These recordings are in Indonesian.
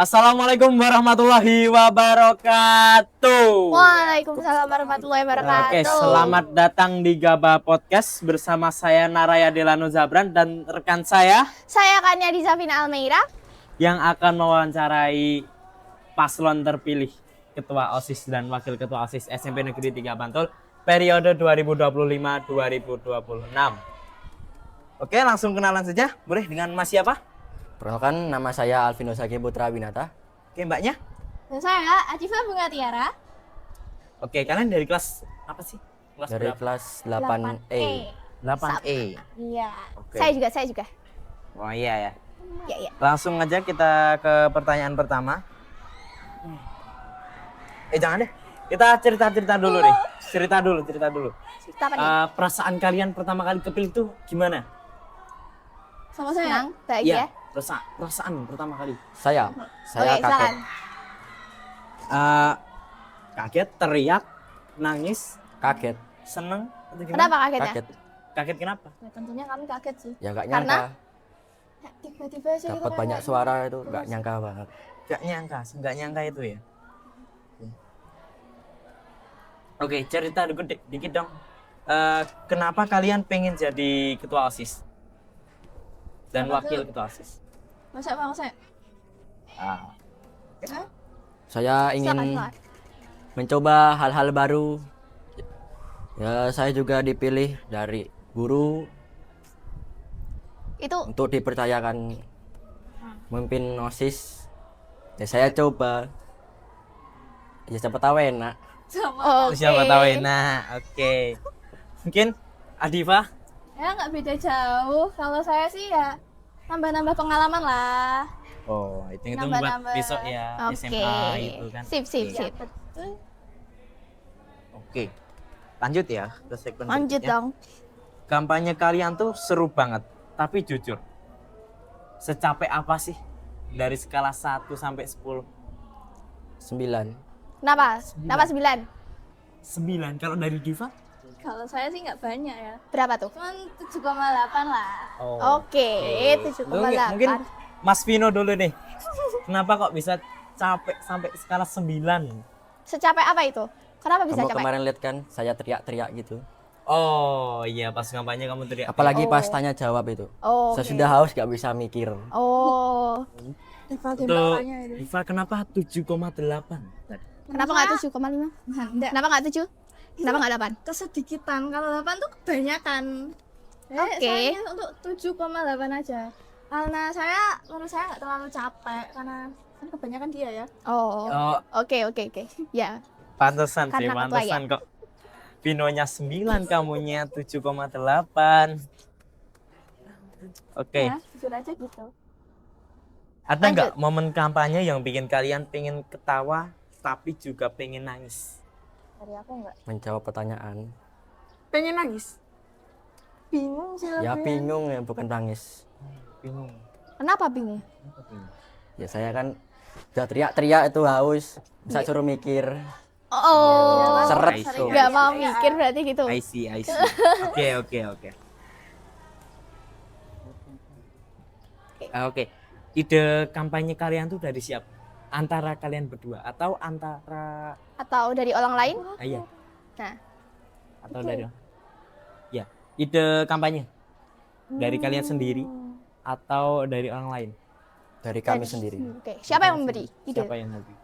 Assalamualaikum warahmatullahi wabarakatuh. Waalaikumsalam warahmatullahi wabarakatuh. Oke, selamat datang di Gaba Podcast bersama saya Naraya Delano Zabran dan rekan saya Kania Dizafina Almeida yang akan mewawancarai paslon terpilih Ketua OSIS dan Wakil Ketua OSIS SMP Negeri 3 Bantul periode 2025-2026. Oke, langsung kenalan saja. Boleh dengan Mas siapa? Perkenalkan, nama saya Alvino Saki Putra Winata. Oke, mbaknya? dan saya Acifa Bunga Tiara. Oke, kalian dari kelas apa sih? Kelas Dari berapa? kelas 8E. 8E. Iya. Oke. Saya juga. Oh iya ya. Ya. Langsung aja kita ke pertanyaan pertama. Jangan deh. Kita cerita dulu nih. Cerita dulu. Cerita apa nih? Perasaan kalian pertama kali kepilih tuh gimana? Sama saya. Senang, bahagia. Perasaan pertama kali. Saya Oke, kaget. silakan. Kaget, teriak, nangis, Kaget. seneng atau gimana? Kenapa kagetnya? Kaget. Kaget kenapa? Ya, tentunya kami kaget sih. Ya nggak Karena? nyangka. Ya, tiba-tiba sih Dapat banyak suara itu nggak nyangka banget. Gak nyangka itu ya. Oke, cerita dikit dong. Kenapa kalian pengen jadi ketua OSIS dan wakil ketua OSIS? Masa. Ah, Saya ingin Silakan. mencoba hal-hal baru. Ya, saya juga dipilih dari guru Itu untuk dipercayakan memimpin OSIS. Ya saya coba. Ya siapa tahu enak. oke. siapa tahu enak. Oke. Mungkin Adifa? Ya nggak beda jauh. Kalau saya sih ya nambah-nambah pengalaman lah. Oh, itu buat Nambah-nambah. besok ya Oke. SMA itu kan. Sip. Oke. Oke. Lanjut ya ke segmen Lanjut berikutnya. dong. Kampanye kalian tuh seru banget, tapi jujur. Secapek apa sih dari skala 1 sampai 10? 9. Kenapa 9? 9. Kalau dari Diva? Kalau saya sih nggak banyak ya, Berapa tuh? cuman 7,8 lah. Oke, 7,8. Mungkin Mas Vino dulu nih. Kenapa kok bisa capek sampai skala 9? Secapek apa itu? Kenapa bisa Kamu capek? kemarin lihat kan saya teriak-teriak gitu. Oh iya, pas kampanye kamu teriak. Apalagi pas tanya jawab itu. Oh. Saya sudah haus nggak bisa mikir. Oh. Untuk Tembakannya itu. Diva kenapa 7,8? Kenapa nggak 7,5? Enggak, Kenapa nggak 7? Kenapa nggak 8? kesedikitan. Kalau 8 tuh kebanyakan. Oke. Saya untuk 7,8 aja. Karena menurut saya nggak terlalu capek karena kan kebanyakan dia ya. Oh. Oh, Oke. Ya. pantesan sih, Karena ketua ya? pantesan kok. Vinonya 9, kamunya 7,8. Oke. Ya, jujur aja gitu. Ada nggak momen kampanye yang bikin kalian pengen ketawa tapi juga pengen nangis? Dari aku nggak. Menjawab pertanyaan. Pengen nangis. Bingung sih Ya lebih. bingung ya, bukan nangis. Bingung. Kenapa bingung? Ya saya kan udah teriak-teriak itu haus. Bisa suruh mikir. Oh. Seret I see. tuh. Nggak mau mikir berarti gitu. I see. Oke. Oke. Ide kampanye kalian tuh dari siapa? Antara kalian berdua atau antara Atau dari orang lain? iya. Nah. Atau dari ya, ide kampanye dari kalian sendiri atau dari orang lain? Dari kami sendiri. Oke. Siapa yang memberi ide? Siapa yang lebih?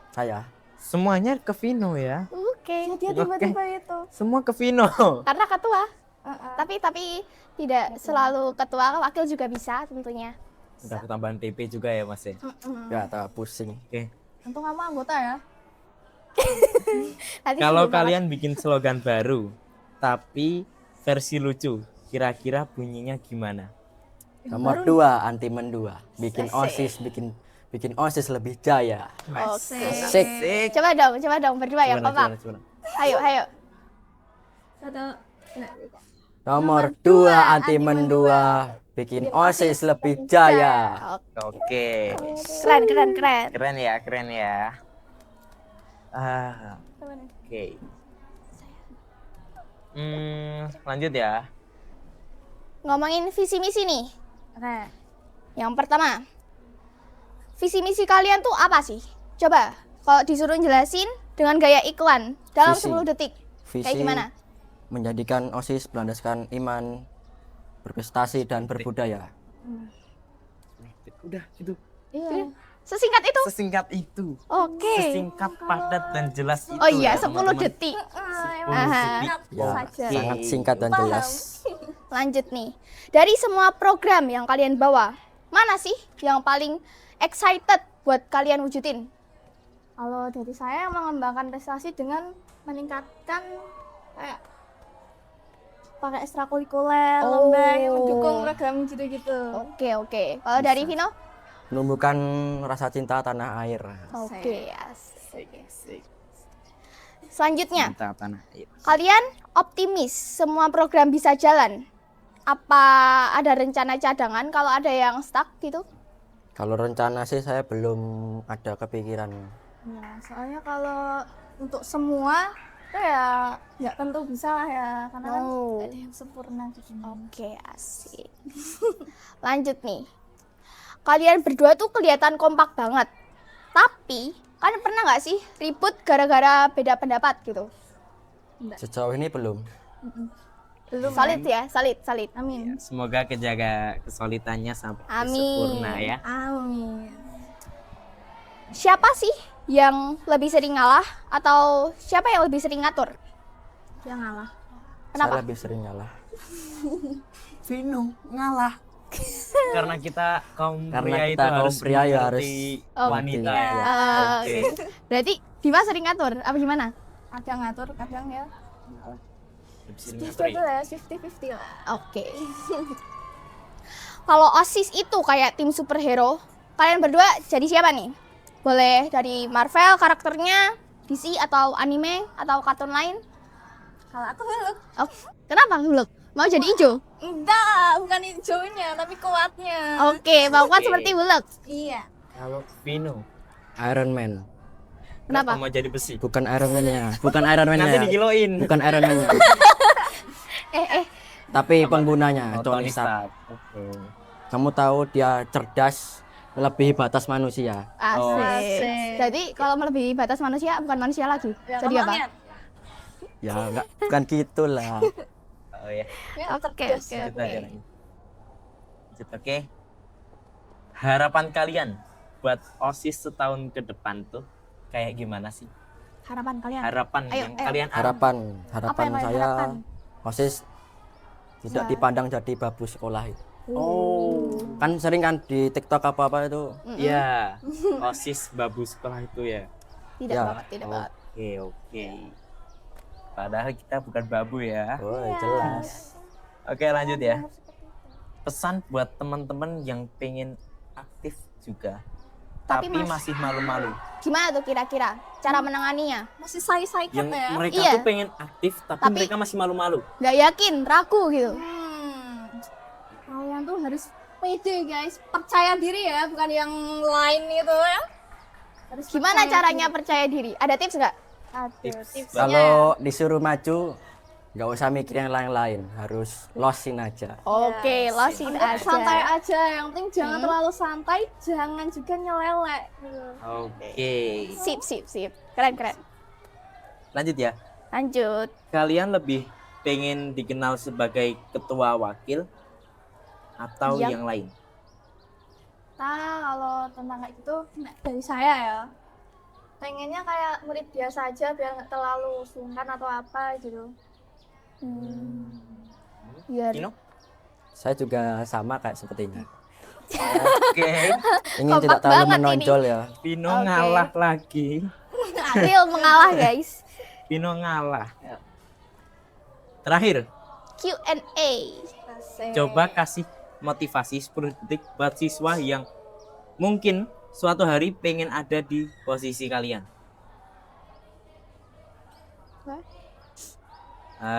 Saya. Semuanya ke Vino ya. Oke. Dia tiba-tiba itu. Semua ke Vino. Karena ketua. Tapi tidak selalu ketua, wakil juga bisa tentunya. Udah ketambahan TP juga ya Mas ya. Ya tak pusing. Oke. Untung kamu anggota ya. Nanti Kalau sebelum kalian bikin slogan baru tapi versi lucu, kira-kira bunyinya gimana? Nomor 2 anti mendua. Bikin OSIS, bikin OSIS lebih jaya. Oke. Asik. Coba dong berdua ya, kompak. Coba. Ayo. Atau Nomor 2 anti mendua. Bikin OSIS lebih jaya. Oke. Keren. Keren ya. Oke. Lanjut ya. Ngomongin visi misi nih. Oke. Yang pertama, visi misi kalian tuh apa sih? Coba kalau disuruh jelasin dengan gaya iklan dalam Visi. 10 detik. Kayak Visi gimana? menjadikan OSIS berlandaskan iman, berprestasi dan berbudaya. Udah gitu. Iya. Sesingkat itu? Sesingkat itu. Oke. Sesingkat, padat dan jelas itu. Oh iya, ya, 10 teman-teman. detik. 10 Aha. detik. Ya, Saja. sangat singkat dan Paham. jelas. Lanjut nih. Dari semua program yang kalian bawa, mana sih yang paling excited buat kalian wujudin? Kalau dari saya mengembangkan prestasi dengan meningkatkan kayak pakai ekstrakurikuler, Oh. lomba yang mendukung program gitu-gitu. Oke. Kalau dari Vino? Menumbuhkan rasa cinta tanah air. Oke, asik. Asik. Selanjutnya, Cinta tanah air. kalian optimis semua program bisa jalan? Apa ada rencana cadangan kalau ada yang stuck gitu? Kalau rencana sih saya belum ada kepikiran. Ya, soalnya kalau untuk semua itu ya nggak tentu bisa lah ya, karena kan Oh. nggak ada yang sempurna gitu. Oke, asik. Lanjut nih. Kalian berdua tuh kelihatan kompak banget. Tapi, kalian pernah nggak sih ribut gara-gara beda pendapat gitu? Sejauh ini belum. Belum. Solid ya, solid. Amin. Semoga kejaga kesulitannya sampai Amin. sempurna ya. Amin. Siapa sih yang lebih sering ngalah atau siapa yang lebih sering ngatur? Yang ngalah. Kenapa? Saya lebih sering ngalah. Vino ngalah. Karena kita kaum Karena pria kita itu kaum harus pria ya mengerti harus- wanita. Oke. ya. Oke. Berarti Diva sering ngatur apa gimana? Kadang ngatur, kadang ya. Lebih sering Itu ngatur ya. lah, 50-50 lah. Oke. Kalau OSIS itu kayak tim superhero, kalian berdua jadi siapa nih? Boleh dari Marvel karakternya, DC atau anime atau kartun lain? Kalau aku Hulk. Oh, kenapa Hulk? Mau jadi hijau? Enggak, bukan hijaunya, tapi kuatnya. Oke, mau kuat Oke. seperti Hulk. Iya. Kalau Vino, Iron Man. Kenapa? mau jadi besi? Bukan Iron Man-nya. Bukan Iron Nanti Man-nya. dikiloin. Bukan Iron Man-nya. Tapi penggunanya Oh, Tony Tony Stark. Stark. Oke. Kamu tahu dia cerdas melebihi batas manusia. Asik. Oh, asik. Jadi kalau melebihi batas manusia bukan manusia lagi. Ya, Jadi apa? monyet. Ya enggak, bukan gitulah. Oh ya. Ya, Oke, cerdas. oke. Lanjut aja, lanjut. Lanjut, oke. Harapan kalian buat OSIS setahun ke depan tuh kayak gimana sih? Harapan kalian. Harapan Ayo, yang ayo. kalian Harapan Apa yang kalian saya harapkan? OSIS tidak Ya. dipandang jadi babu sekolah itu. Oh. Kan sering kan di TikTok apa-apa itu. Ya, OSIS babu sekolah itu ya. Tidak Ya. banget, tidak banget. Oke. Padahal kita bukan babu ya. Oh, jelas. Oke, lanjut ya. Pesan buat teman-teman yang pengen aktif juga, Tapi tapi masih malu-malu. Gimana tuh kira-kira cara menanganinya? Masih say-say Yang ya. mereka Iya. tuh pengen aktif, tapi Tapi- mereka masih malu-malu. Nggak yakin, ragu gitu. Kalian tuh harus pede guys, percaya diri ya, bukan yang lain itu ya. Harus Gimana percaya caranya diri. percaya diri? Ada tips nggak? Aduh, Tips. tipsnya. Kalau disuruh maju nggak usah mikir yang lain-lain, harus losin aja. Oke, losin Untuk aja. santai aja, yang penting jangan terlalu santai, jangan juga nyelelek. Oke. Sip. Keren. Lanjut ya. Lanjut. Kalian lebih pengen dikenal sebagai ketua wakil atau Yang- yang lain? Nah, kalau tentang kayak gitu, nah, dari saya ya, pengennya kayak murid biasa aja biar nggak terlalu sungkan atau apa gitu. Biar Vino? Saya juga sama kayak sepertinya. Oke. Ingin Kompak tidak terlalu banget ini. menonjol ya. Vino Oke. ngalah lagi. Real mengalah guys. Vino ngalah. Terakhir, Q&A. coba kasih motivasi 10 detik buat siswa yang mungkin suatu hari pengen ada di posisi kalian. Wah.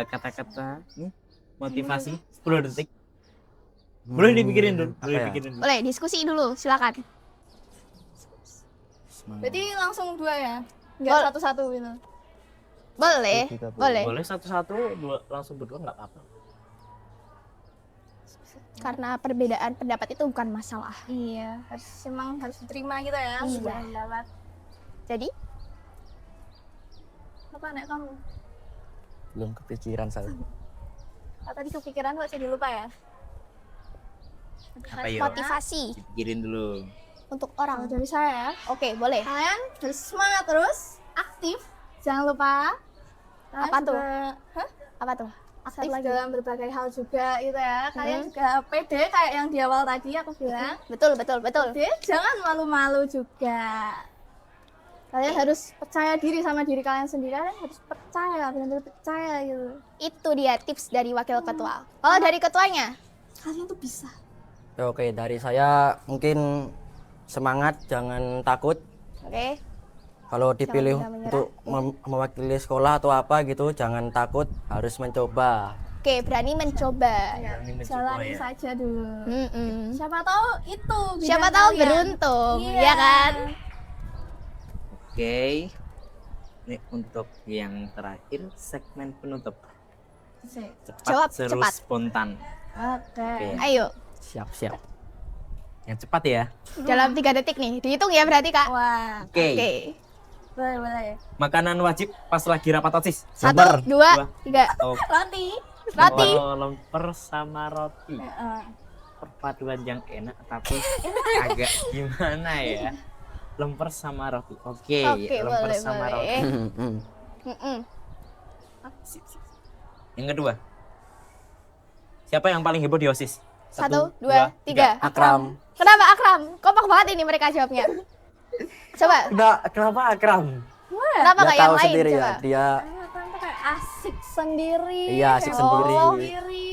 Kata-kata motivasi 10 detik. Boleh dipikirin dulu, Apa boleh ya? dipikirin dulu. Boleh diskusi dulu, silakan. Berarti langsung dua ya, nggak Bol- satu-satu gitu. Boleh. Boleh satu-satu, langsung berdua nggak apa-apa. Karena perbedaan pendapat itu bukan masalah. Iya, emang harus diterima gitu ya. Iya. Perbedaan pendapat. Jadi, Apa nek kamu? Belum kepikiran saya. Tadi kepikiran kok jadi lupa ya? Apa yuk? motivasi Dipikirin dulu. untuk Kalau orang. dari saya ya, Oke, boleh. kalian harus semangat terus, aktif, jangan lupa. Kalian Apa tuh? juga- Hah? Apa tuh? Aktif lagi. dalam berbagai hal juga gitu ya. Kalian juga pede kayak yang di awal tadi aku bilang. Betul, betul, betul. Pede, jangan malu-malu juga. Kalian harus percaya diri sama diri kalian sendiri. Kalian harus percaya, benar-benar percaya gitu. Itu dia tips dari wakil ketua. Kalau dari ketuanya? Kalian tuh bisa. Ya, oke, dari saya mungkin semangat, jangan takut. Oke. Kalau dipilih Jangan menyerah. untuk mewakili sekolah atau apa gitu, jangan takut, harus mencoba. Oke, berani mencoba. Jalani saja dulu. Mm-mm. Siapa tahu itu Siapa bidang tahu kalian. beruntung, Iya. ya kan? Oke. Ini untuk yang terakhir segmen penutup. Cepat, Jawab seru, cepat. spontan. Oke. Oke. Ayo, Siap-siap. Yang cepat ya. dalam 3 detik nih. Dihitung ya berarti, Kak. Wah, Oke. Oke. boleh boleh. Makanan wajib pas lagi rapat OSIS. 1, 2, Dua. 3. Oh, Roti. Roti. lemper sama roti. Heeh. Perpaduan yang enak tapi agak gimana ya? Lemper sama roti. Oke, Oke, lemper boleh, sama boleh. roti. Mm-mm. Sip, sip. Yang kedua. Siapa yang paling heboh di OSIS? 1, 2, 3. Akram. Kenapa Akram? Kompak banget ini mereka jawabnya. Coba, Kenapa Akram? kenapa Dia nggak yang tahu lain? sendiri Coba. ya, dia Kalian tuh kayak asik sendiri. Iya, asik kayak sendiri. sendiri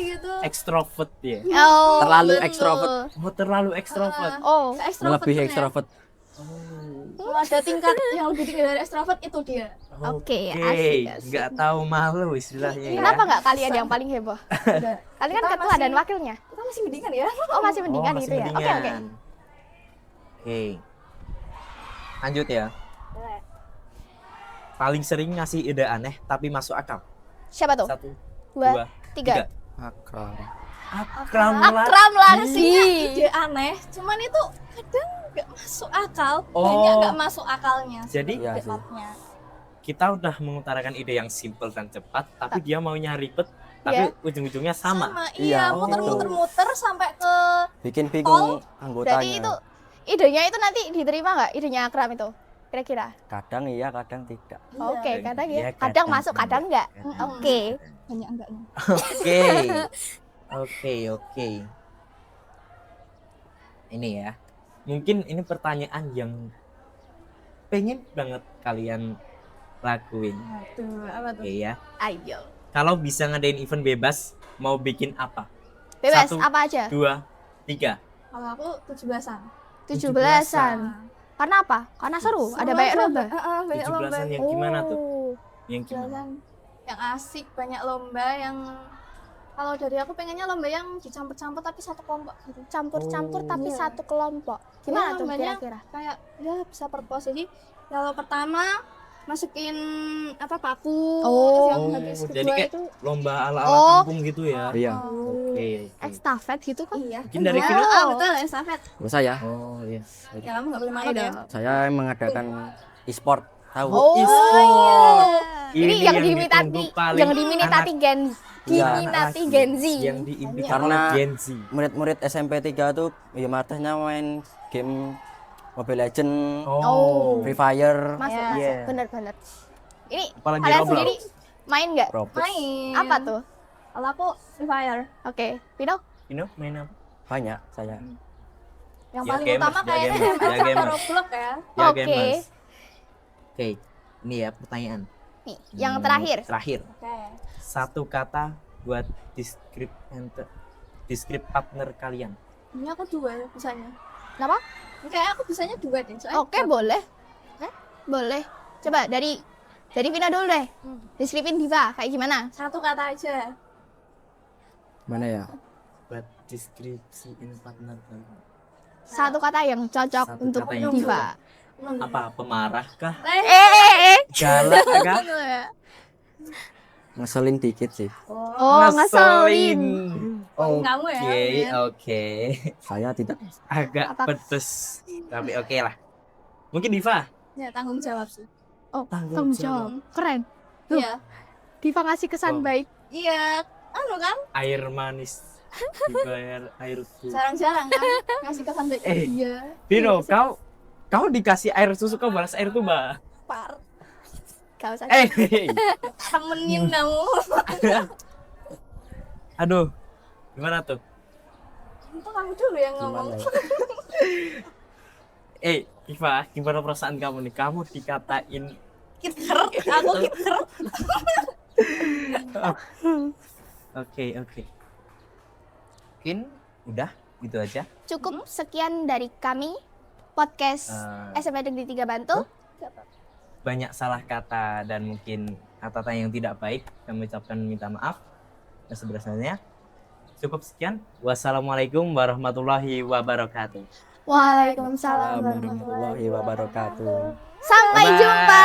gitu. Extrovert ya. Oh, Terlalu betul. ekstrovert. Oh, terlalu extrovert. Oh, Extrovert Melebihi tuh ya. ekstrovert. Kalau ada tingkat yang lebih tinggi dari extrovert itu dia. Oke, asik, asik. Nggak tahu malu istilahnya ya. kenapa nggak kalian yang paling heboh? Udah. Kalian kan Kita ketua masih- dan wakilnya. Kita masih mendingan ya. Oh, masih mendingan Oh, gitu masih ya. Oke, oke. mendingan. Oke. Lanjut ya. Boleh. Paling sering ngasih ide aneh tapi masuk akal. Siapa tuh? 1, 2, 3. Akram. Akram lah. Akram lagi. Ide aneh, cuman itu kadang nggak masuk akal. Oh. Banyak nggak masuk akalnya. Jadi Iya sih. Tepatnya. kita udah mengutarakan ide yang simple dan cepat, tapi dia maunya ribet, tapi Iya. ujung-ujungnya sama. Iya, Iya, muter-muter-muter sampai ke Bikin bingung anggotanya. Berarti itu idenya itu nanti diterima nggak? Idenya Akram itu? Kira-kira? Kadang iya, kadang tidak. Oke, Kadang kadang iya, ya. Kadang kadang masuk, tidak. kadang enggak. Kadang. Oke. banyak enggaknya. Oke. Oke. Ini ya. Mungkin ini pertanyaan yang pengen banget kalian lakuin. Aduh, apa tuh? Oke ya. Ayo. Kalau bisa ngadain event bebas, mau bikin apa? Bebas, 1, apa aja? 2, 3. Kalau aku 17-an. 17-an. Karena apa? Karena seru, ada banyak lomba. Banyak lomba. 17-an yang gimana tuh? Oh. Yang gimana? 17-an yang asik, banyak lomba yang kalau dari aku pengennya lomba yang dicampur-campur tapi satu kelompok gitu. Campur-campur tapi Iya. satu kelompok. Gimana Ya, tuh lombanya kira-kira? kayak ya bisa purpose. Jadi kalau pertama masukin apa paku, Oh. terus yang Oh, habis kedua jadi kayak itu lomba ala-ala Oh. kampung gitu ya. Iya. Oke. Estafet gitu kan? iya. Mungkin dari Ya, Vino? betul, estafet. Terus saya, Oh iya. Ya kamu nggak boleh malu ya. saya mengadakan e-sport. Tahu? Oh, e-sport. Ini yang diminati, ditunggu paling yang diminati anak Gen, Iya, diminati laki. Gen Z. Yang diimpikan Karena oleh Gen Z. Murid-murid SMP 3 tuh ya matanya main game Mobile Legend, Oh. Free Fire, Masuk, Iya. masuk. Iya. Bener-bener. Ini Apalagi kalian Roblox. sendiri main nggak? Roblox. Main. Apa tuh? Kalau aku Free Fire. Oke, Vino? Vino main apa? Banyak saya. Yang Ya, paling gamers, utama ya, kayaknya gamers, ya, ML sama gamers. Roblox ya. Ya, Oke. gamers. Oke, ini ya pertanyaan. Nih, yang terakhir. Terakhir. Oke. Satu kata buat describe partner kalian. Ini aku dua ya bisanya. Kenapa? Kayak aku bisanya dua deh. Soalnya Oke, boleh. Boleh. Coba dari Vino dulu deh. Deskripin Diva kayak gimana? satu kata aja. Mana ya? Buat deskripsiin partner kalian. Satu kata yang cocok Satu untuk kata yang Diva. Apa? Pemarah kah? Eh. Galak kah? Ngeselin dikit sih. Oh, ngeselin. Poin kamu ya, Men. Oke. Saya tidak. Agak Apa? pedes. Tapi oke lah. Mungkin Diva. Ya tanggung jawab sih. Oh, Tanggung tanggung jawab. Keren. Tuh. Iya. Diva ngasih kesan Oh. baik. Iya, anu kan? Air manis dibayar air susu. Jarang-jarang kan ngasih kesan baik. Eh. Iya. Vino, kau dikasih air susu kau balas air tuba. Par. Gak usah. Temenin kamu. Aduh. Gimana tuh? Itu kamu dulu yang ngomong. Iva, gimana perasaan kamu nih? Kamu dikatain Kiter, aku kiter. Oke. Mungkin udah gitu aja. Cukup sekian dari kami podcast SMA Negeri 3 Bantul. Banyak salah kata dan mungkin kata-kata yang tidak baik. Kami ucapkan minta maaf. Dan sebenarnya cukup sekian. Wassalamualaikum warahmatullahi wabarakatuh. Waalaikumsalam Warahmatullahi wabarakatuh. Sampai Bye-bye. jumpa.